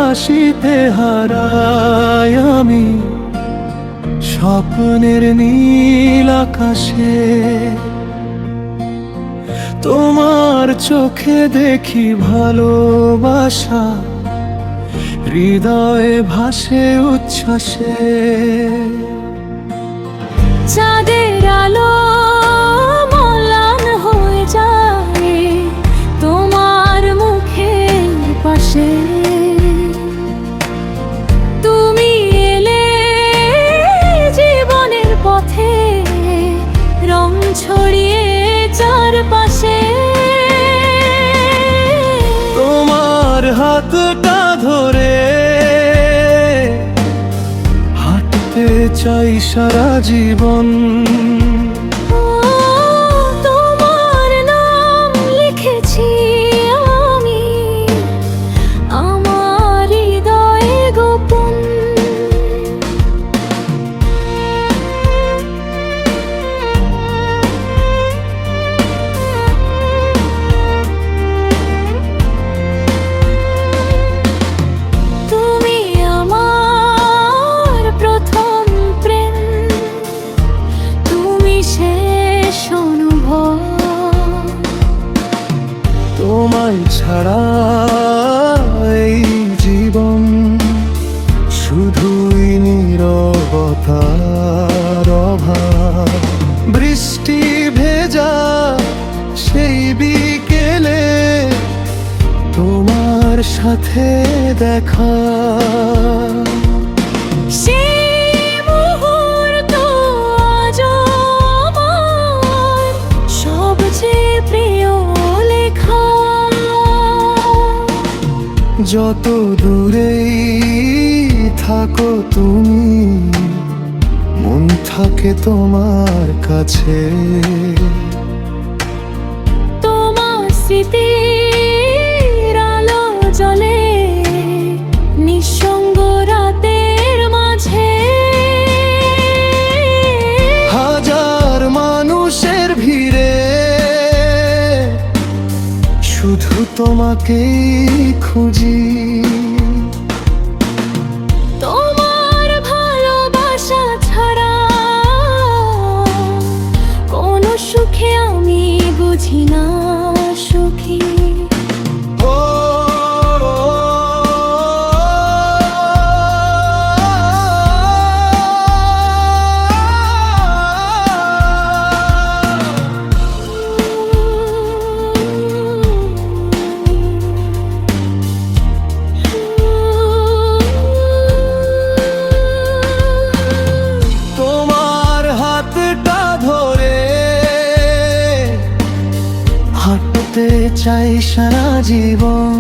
হাসিতে হারাই আমি স্বপ্নের নীল আকাশে। তোমার চোখে দেখি ভালোবাসা, হৃদয়ে ভাসে উচ্ছ্বাসে। চাঁদের আলো ম্লান হয়ে যায় তোমার মুখের পাশে। তুমি এলে জীবনের পথে, রং ছড়িয়ে চারপাশে। তোমার হাতটা ধরে হাঁটতে চাই সারা জীবন। তোমার নাম লিখেছি আমি আমার হৃদয়ে গোপন। তুমি আমার প্রথম প্রেম, তুমি শেষ অনুভব। তোমায় ছাড়া এই জীবন শুধুই নীরবতার অভাব। বৃষ্টি ভেজা সেই বিকেলে তোমার সাথে দেখা। সেই মুহূর্ত আজ আমার সবচেয়ে প্রিয় লেখা। যত দূরেই থাকো তুমি, মন থাকে তোমার কাছে। তোমার স্মৃতির আলো জ্বলে নিঃসঙ্গ রাতের মাঝে। হাজার মানুষের ভিড়ে শুধু তোমাকেই খুঁজি। তোমার ভালোবাসা ছাড়া কোনো সুখে আমি বুঝি না সুখী। তোমার হাতটা ধরে হাঁটতে চাই সারা জীবন।